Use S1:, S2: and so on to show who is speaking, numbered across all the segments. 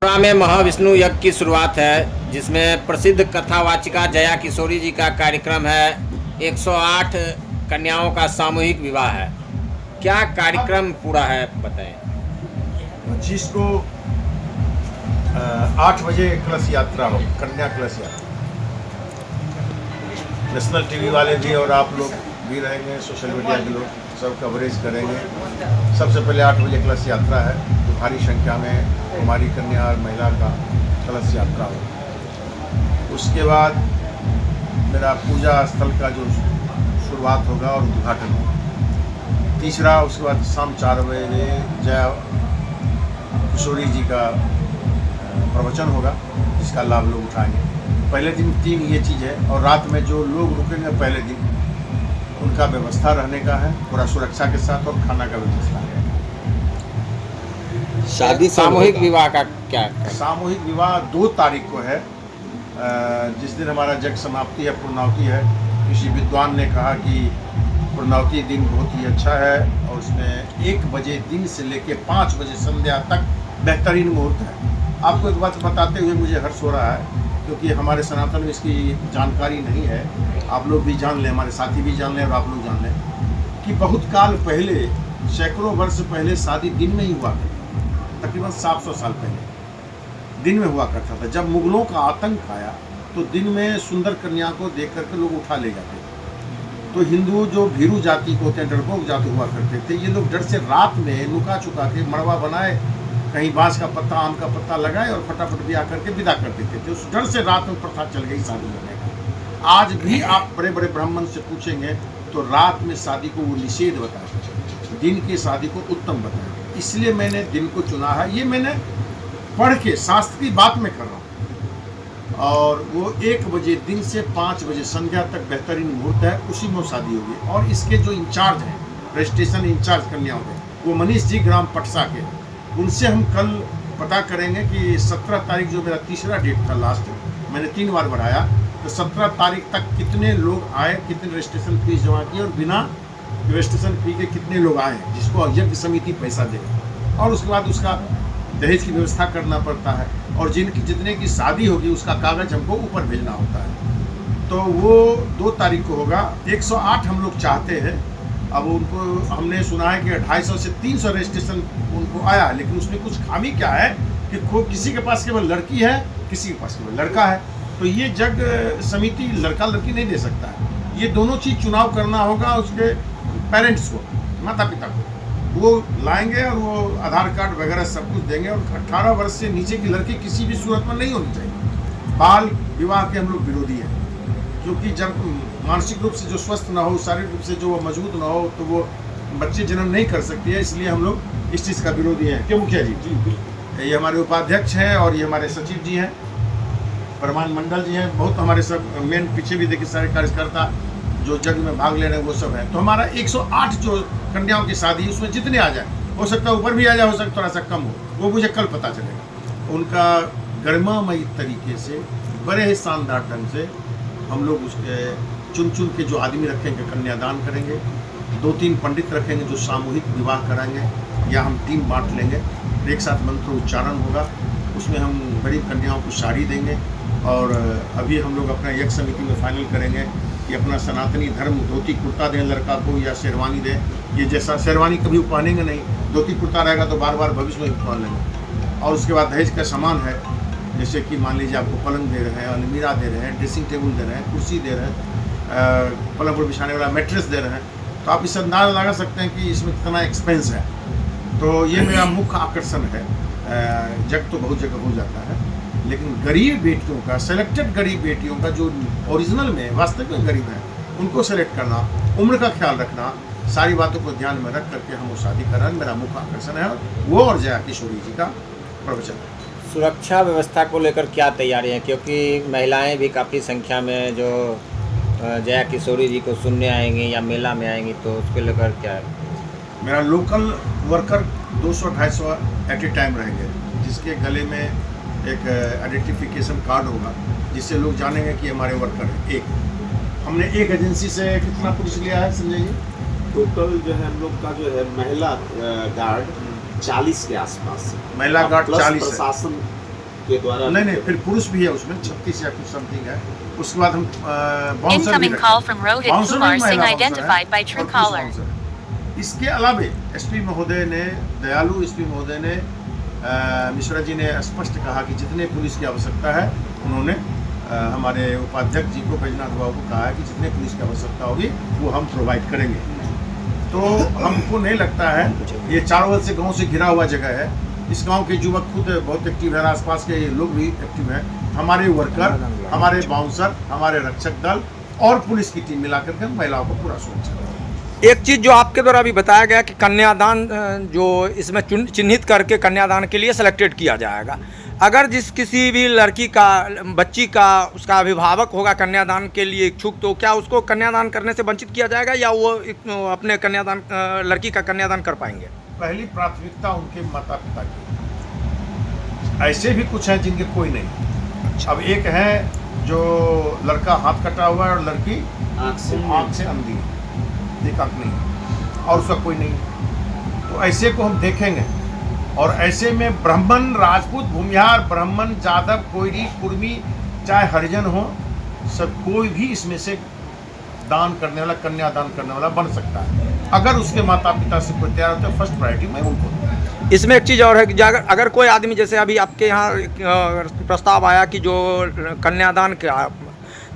S1: मथुरा में महाविष्णु यज्ञ की शुरुआत है, जिसमें प्रसिद्ध कथावाचिका जया किशोरी जी का कार्यक्रम है। 108 कन्याओं का सामूहिक विवाह है। क्या कार्यक्रम पूरा है, बताएं।
S2: 25 को 8 बजे कलश यात्रा हो, कन्या कलश यात्रा। नेशनल टीवी वाले भी और आप लोग भी रहेंगे, सोशल मीडिया के लोग सब कवरेज करेंगे। सबसे पहले 8 बजे कलश यात्रा है, तो भारी संख्या में कुमारी कन्या और महिला का कलश यात्रा हो। उसके बाद मेरा पूजा स्थल का जो शुरुआत होगा और उद्घाटन होगा। तीसरा, उसके बाद शाम 4 बजे जया किशोरी जी का प्रवचन होगा, जिसका लाभ लोग उठाएंगे। पहले दिन 3 ये चीज़ है, और रात में जो लोग रुकेंगे पहले दिन उनका व्यवस्था रहने का है, पूरा सुरक्षा के साथ, और खाना का व्यवस्था है।
S1: शादी सामूहिक विवाह का क्या?
S2: सामूहिक विवाह 2 तारीख को है, जिस दिन हमारा जग समाप्ति है, पूर्णावती है। किसी विद्वान ने कहा कि पूर्णावती दिन बहुत ही अच्छा है, और उसमें 1 बजे दिन से लेकर 5 बजे संध्या तक बेहतरीन मुहूर्त है। आपको एक बात बताते हुए मुझे हर्ष हो रहा है, क्योंकि हमारे सनातन में इसकी जानकारी नहीं है। आप लोग भी जान लें, हमारे साथी भी जान लें, और आप लोग जान लें कि बहुत काल पहले, सैकड़ों वर्ष पहले शादी दिन में ही हुआ करती, तकरीबन 700 साल पहले दिन में हुआ करता था। जब मुगलों का आतंक आया तो दिन में सुंदर कन्या को देख करके लोग उठा ले जाते थे। तो हिंदू जो भीरू जाति को होते हैं, डरपोक जाति हुआ करते थे, ये लोग डर से रात में नुका चुका के मड़वा बनाए, कहीं बांस का पत्ता, आम का पत्ता लगाए, और फटाफट ब्याह करके विदा कर देते थे। उस डर से रात में प्रथा चल गई शादी करने का। आज भी आप बड़े बड़े ब्राह्मण से पूछेंगे तो रात में शादी को वो निषेध बताए, दिन की शादी को उत्तम बताए। इसलिए मैंने दिन को चुना है। ये मैंने पढ़ के शास्त्र की बात में कर रहा हूँ, और वो 1 बजे दिन से 5 बजे संध्या तक बेहतरीन मुहूर्त है, उसी में शादी होगी। और इसके जो इंचार्ज हैं, रजिस्ट्रेशन इंचार्ज कन्याओं के, वो मनीष जी ग्राम पटसा के, उनसे हम कल पता करेंगे कि 17 तारीख जो मेरा तीसरा डेट था, लास्ट मैंने 3 बार बढ़ाया, तो 17 तारीख तक कितने लोग आए, कितने रजिस्ट्रेशन फीस जमा की, और बिना रजिस्ट्रेशन फी के कितने लोग आए, जिसको यज्ञ समिति पैसा दे। और उसके बाद उसका दहेज की व्यवस्था करना पड़ता है, और जितने की शादी होगी उसका कागज हमको ऊपर भेजना होता है। तो वो 2 तारीख को होगा। 108 हम लोग चाहते हैं। अब उनको हमने सुना है कि 250 से 300 रजिस्ट्रेशन उनको आया, लेकिन उसमें कुछ खामी क्या है कि किसी के पास केवल लड़की है, किसी के पास केवल लड़का है। तो ये जग समिति लड़का लड़की नहीं दे सकता है। ये दोनों चीज़ चुनाव करना होगा उसके पेरेंट्स को, माता पिता को। वो लाएंगे और वो आधार कार्ड वगैरह सब कुछ देंगे, और 18 वर्ष से नीचे की लड़की किसी भी सूरत में नहीं होनी चाहिए। बाल विवाह के हम लोग विरोधी हैं, क्योंकि जब मानसिक रूप से जो स्वस्थ ना हो, शारीरिक रूप से जो वो मजबूत ना हो, तो वो बच्चे जन्म नहीं कर सकती है। इसलिए हम लोग इस चीज़ का विरोधी हैं। क्यों मुखिया जी? ये हमारे उपाध्यक्ष हैं, और ये हमारे सचिव जी हैं, प्रमाण मंडल जी हैं, बहुत हमारे सब मेन पीछे भी देखिए सारे कार्यकर्ता जो जग में भाग ले रहे हैं वो सब हैं। तो हमारा 108 जो कन्याओं की शादी, उसमें जितने आ जाए, हो सकता है ऊपर भी आ जाए, हो सकता है थोड़ा सा कम हो, वो मुझे कल पता चलेगा। उनका गरिमामयी तरीके से, बड़े ही शानदार ढंग से हम लोग उसके चुन के जो आदमी रखेंगे कन्यादान करेंगे। 2-3 पंडित रखेंगे जो सामूहिक विवाह कराएंगे, या हम टीम बांट लेंगे, एक साथ मंत्र उच्चारण होगा। उसमें हम गरीब कन्याओं को साड़ी देंगे, और अभी हम लोग अपना यज्ञ समिति में फाइनल करेंगे कि अपना सनातनी धर्म धोती कुर्ता दें लड़का को, या शेरवानी दें। ये जैसा शेरवानी कभी पहनेंगे नहीं, धोती कुर्ता रहेगा तो बार बार भविष्य में पहन लेंगे। और उसके बाद दहेज का सामान है, जैसे कि मान लीजिए आपको पलंग दे रहे हैं, अलमीरा दे रहे हैं, ड्रेसिंग टेबल दे रहे हैं, कुर्सी दे रहे हैं, पलंग पर बिछाने वाला मैट्रेस दे रहे हैं। तो आप इस अंदाज़ लगा सकते हैं कि इसमें कितना एक्सपेंस है। तो ये मेरा मुख्य आकर्षण है। जग तो बहुत जगह हो जाता है, लेकिन गरीब बेटियों का, सेलेक्टेड गरीब बेटियों का, जो ओरिजिनल में वास्तविक में गरीब है, उनको सेलेक्ट करना, उम्र का ख्याल रखना, सारी बातों को ध्यान में रख करके हम वो शादी कर रहे हैं। मेरा मुख्य आकर्षण है वो, और जया किशोरी जी का प्रवचन है।
S1: सुरक्षा व्यवस्था को लेकर क्या तैयारी है? क्योंकि महिलाएं भी काफ़ी संख्या में जो जया किशोरी जी को सुनने आएंगी या मेला में आएंगी, तो उसको लेकर क्या है?
S2: मेरा local worker 200-250 at a time रहेंगे, जिसके गले में एक आइडेंटिफिकेशन कार्ड होगा, जिससे लोग जानेंगे कि हमारे वर्कर हैं। हमने एक एजेंसी से कितना पुलिस लिया है संजय जी?
S3: टोटल जो है हम लोग का जो है महिला गार्ड 40 के आसपास है।
S2: महिला गार्ड 40
S3: प्रशासन के द्वारा
S2: नहीं, फिर पुरुष भी है उसमें 36 या कुछ समथिंग है। उसके बाद हम बाउंसर भी
S4: Incoming call
S2: रखें।
S4: from Rohit
S2: बाउंसर भी
S4: Kumar
S2: महिला
S4: Singh
S2: बाउंसर है
S4: identified by
S2: और पुरुष
S4: Truecaller.
S2: बाउंसर है। इसके अलावे एसपी महोदय ने, दयालु एसपी महोदय ने, मिश्रा जी ने स्पष्ट कहा कि जितने पुलिस की आवश्यकता है उन्होंने हमारे उपाध्यक्ष जी को, बैजनाथ बाबू को कहा है कि जितने पुलिस की आवश्यकता होगी वो हम प्रोवाइड करेंगे। तो हमको नहीं लगता है, ये चारों ओर से गांव से घिरा हुआ जगह है, इस गांव के युवक खुद बहुत एक्टिव है, आसपास के लोग भी एक्टिव हैं, हमारे वर्कर, हमारे बाउंसर, हमारे रक्षक दल और पुलिस की टीम मिलाकर के महिलाओं को पूरा सुरक्षा देंगे।
S5: एक चीज़ जो आपके द्वारा अभी बताया गया कि कन्यादान जो इसमें चिन्हित करके कन्यादान के लिए सेलेक्टेड किया जाएगा। अगर किसी भी लड़की का, बच्ची का, उसका अभिभावक होगा कन्यादान के लिए इच्छुक, तो क्या उसको कन्यादान करने से वंचित किया जाएगा या वो अपने कन्यादान, लड़की का कन्यादान कर पाएंगे?
S2: पहली प्राथमिकता उनके माता पिता की। ऐसे भी कुछ हैं जिनके कोई नहीं। अब एक है जो लड़का हाथ कटा हुआ है और लड़की आँख से अंधी है, एक आँख नहीं और उसका कोई नहीं, तो ऐसे को हम देखेंगे। और ऐसे में ब्राह्मण, राजपूत, भूमिहार, ब्राह्मण, जादव, कोयरी, कुर्मी, चाहे हरिजन हो, सब कोई भी इसमें से दान करने वाला, कन्यादान करने वाला बन सकता है। अगर उसके माता पिता से कोई तैयार होता है, फर्स्ट प्रायोरिटी मैं उनको दूंगा।
S5: इसमें एक चीज़ और है कि अगर कोई आदमी, जैसे अभी आपके यहाँ प्रस्ताव आया कि जो कन्यादान का,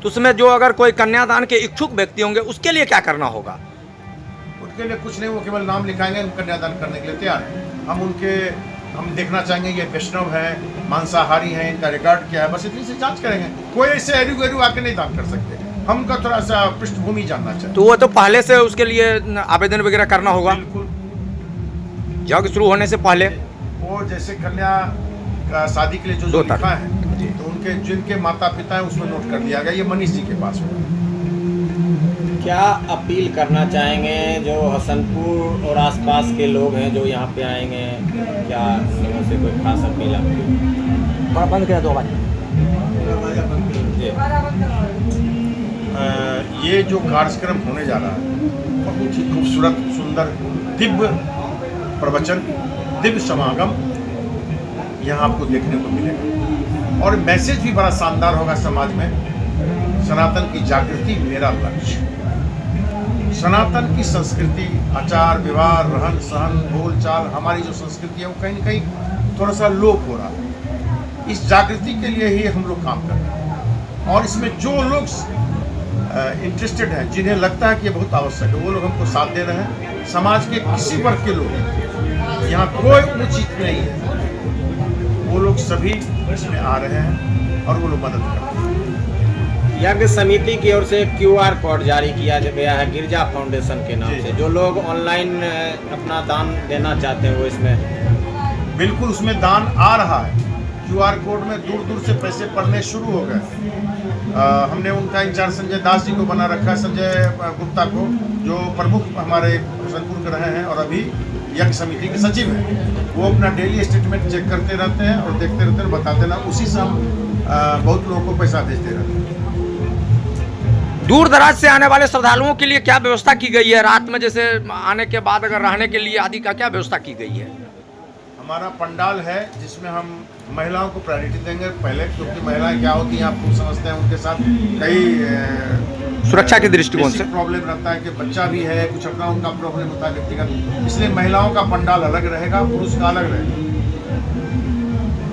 S5: तो उसमें जो अगर कोई कन्यादान के इच्छुक व्यक्ति होंगे उसके लिए क्या करना होगा?
S2: उनके लिए कुछ नहीं, वो केवल नाम लिखाएंगे, हम कन्यादान करने के लिए तैयार हैं। हम देखना चाहेंगे ये वैष्णव है, मांसाहारी हैं, इनका रिकॉर्ड क्या है, बस इतनी सी जांच करेंगे। कोई ऐसे एरू आके नहीं दान कर सकते, हम उनका थोड़ा सा पृष्ठभूमि जानना चाहते हैं।
S5: तो वो तो पहले से उसके लिए आवेदन वगैरह करना होगा,
S2: बिल्कुल,
S5: जग शुरू होने से पहले।
S2: वो जैसे कन्या का शादी के लिए जो लिखा है, तो उनके जिनके माता पिता हैं उसमें नोट कर लिया गया, ये मनीष जी के पास होगा।
S1: क्या अपील करना चाहेंगे जो हसनपुर और आसपास के लोग हैं जो यहाँ पे आएंगे, क्या लोगों से कोई खास अपील आपकी?
S5: बंद कर दो
S2: ये जो कार्यक्रम होने जा रहा है बहुत ही खूबसूरत, सुंदर, दिव्य प्रवचन, दिव्य समागम यहाँ आपको देखने को मिलेगा और मैसेज भी बड़ा शानदार होगा समाज में। सनातन की जागृति मेरा लक्ष्य। सनातन की संस्कृति, आचार व्यवहार, रहन सहन, बोल चाल, हमारी जो संस्कृति है वो कहीं न कहीं थोड़ा सा लोप हो रहा है। इस जागृति के लिए ही हम लोग काम कर रहे हैं और इसमें जो लोग इंटरेस्टेड हैं, जिन्हें लगता है कि ये बहुत आवश्यक है, वो लोग हमको साथ दे रहे हैं। समाज के किसी वर्ग के लोग, यहाँ कोई उचित नहीं है, वो लोग सभी इसमें आ रहे हैं और वो लोग मदद कर रहे हैं।
S1: यज्ञ समिति की ओर से QR कोड जारी किया गया है गिरजा फाउंडेशन के नाम से। जो लोग ऑनलाइन अपना दान देना चाहते हैं वो इसमें
S2: बिल्कुल उसमें दान आ रहा है। QR कोड में दूर दूर से पैसे पड़ने शुरू हो गए। हमने उनका इंचार्ज संजय दास जी को बना रखा है, संजय गुप्ता को, जो प्रमुख हमारे हसनपुर के रहे हैं और अभी यज्ञ समिति के सचिव हैं। वो अपना डेली स्टेटमेंट चेक करते रहते हैं और देखते रहते हैं, बताते ना, उसी से हम बहुत लोगों को पैसा भेजते रहते हैं।
S5: दूर दराज से आने वाले श्रद्धालुओं के लिए क्या व्यवस्था की गई है? रात में जैसे आने के बाद अगर रहने के लिए आदि का क्या व्यवस्था की गई है?
S2: हमारा पंडाल है जिसमें हम महिलाओं को प्रायोरिटी देंगे पहले, क्योंकि महिलाएं क्या होती हैं आप खूब समझते हैं, उनके साथ कई
S5: सुरक्षा के दृष्टिकोण से
S2: प्रॉब्लम रहता है कि बच्चा भी है, कुछ अपना उनका प्रॉब्लम होता है व्यक्तिगत, इसलिए महिलाओं का पंडाल अलग रहेगा, पुरुष का अलग रहेगा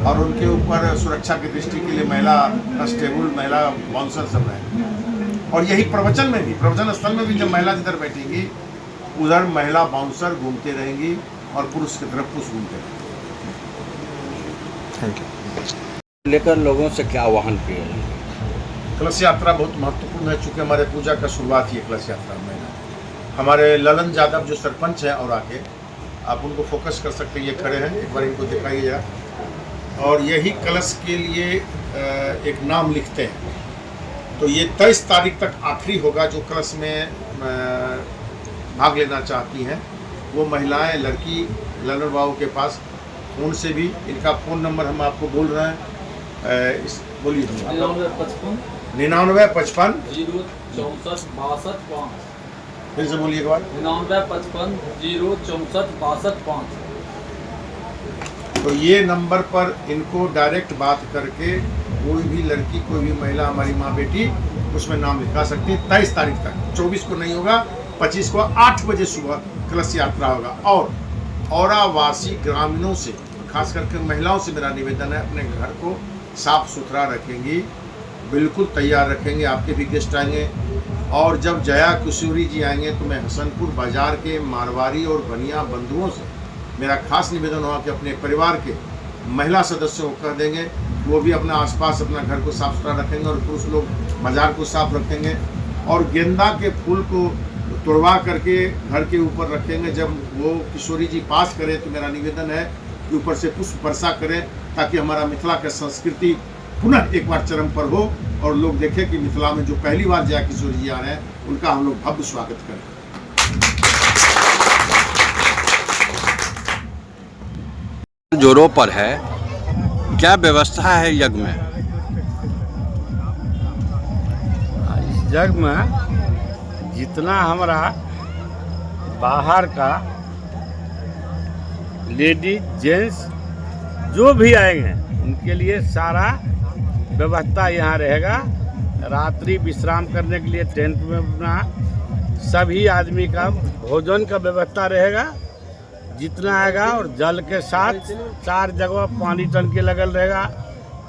S2: और उनके ऊपर सुरक्षा की दृष्टि के लिए महिला कांस्टेबल, महिला बाउंसर सब है। और यही प्रवचन में भी, प्रवचन स्थल में भी जब महिला जिधर बैठेंगी उधर महिला बाउंसर घूमते रहेंगी और पुरुष की तरफ पुरुष घूमते रहेंगे।
S5: Thank you.
S1: लेकर लोगों से क्या आह्वान किया?
S2: कलश यात्रा बहुत महत्वपूर्ण है, चूँकि हमारे पूजा का शुरुआत ही है कलश यात्रा में। हमारे ललन यादव जो सरपंच हैं और आके आप उनको फोकस कर सकते हैं, ये खड़े हैं, एक बार इनको दिखाइए जरा। और यही कलश के लिए एक नाम लिखते हैं, तो ये 23 तारीख तक आखिरी होगा। जो कलश में भाग लेना चाहती हैं वो महिलाएं, लड़की ललन बाबू के पास, उनसे भी इनका फ़ोन नंबर हम आपको बोल रहे हैं, बोलिए 9955
S6: 064 62 5।
S2: फिर से बोलिए एक बार।
S6: 9955 064 62 5।
S2: तो ये नंबर पर इनको डायरेक्ट बात करके कोई भी लड़की, कोई भी महिला, हमारी माँ बेटी उसमें नाम लिखा सकती है। 23 तारीख तक, 24 को नहीं होगा, 25 को 8 बजे सुबह कलश यात्रा होगा। और औरावासी ग्रामीणों से, खास करके महिलाओं से मेरा निवेदन है, अपने घर को साफ सुथरा रखेंगी, बिल्कुल तैयार रखेंगे। आपके भी गेस्ट आएंगे। और जब जया किशोरी जी आएंगे तो मैं हसनपुर बाजार के मारवाड़ी और बनिया बंधुओं से मेरा खास निवेदन होगा कि अपने परिवार के महिला सदस्यों को कह देंगे, वो भी अपना आसपास अपना घर को साफ सुथरा रखेंगे और पुरुष लोग बाजार को साफ रखेंगे। और गेंदा के फूल को तोड़वा करके घर के ऊपर रखेंगे। जब वो किशोरी जी पास करें तो मेरा निवेदन है कि ऊपर से पुष्प वर्षा करें, ताकि हमारा मिथिला का संस्कृति पुनः एक बार चरम पर हो और लोग देखें कि मिथिला में जो पहली बार जया किशोरी जी आ रहे हैं उनका हम लोग भव्य स्वागत करें।
S4: जोरों पर है, क्या व्यवस्था है यज्ञ में?
S7: इस जग में जितना हमारा बाहर का लेडीज जेंट्स जो भी आएंगे उनके लिए सारा व्यवस्था यहाँ रहेगा। रात्रि विश्राम करने के लिए टेंट में अपना सभी आदमी का भोजन का व्यवस्था रहेगा जितना आएगा। और जल के साथ 4 जगह पानी टंकी लगल रहेगा,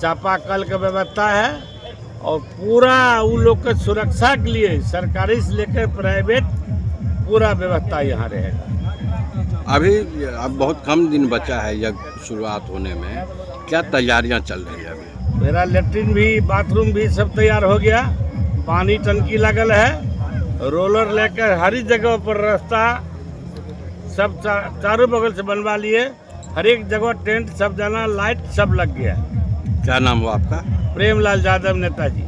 S7: चापाकल का व्यवस्था है। और पूरा उन लोग के सुरक्षा के लिए सरकारी से लेकर प्राइवेट पूरा व्यवस्था यहाँ रहेगा।
S4: अभी अब बहुत कम दिन बचा है यज्ञ शुरुआत होने में, क्या तैयारियां चल रही है अभी?
S7: मेरा लेटरिन भी, बाथरूम भी सब तैयार हो गया, पानी टंकी लगल है, रोलर लेकर हर एक जगह पर रास्ता सब चारों बगल से बनवा लिए, हर एक जगह टेंट सब जाना, लाइट सब लग गया।
S4: क्या नाम हुआ आपका?
S7: प्रेमलाल यादव नेताजी।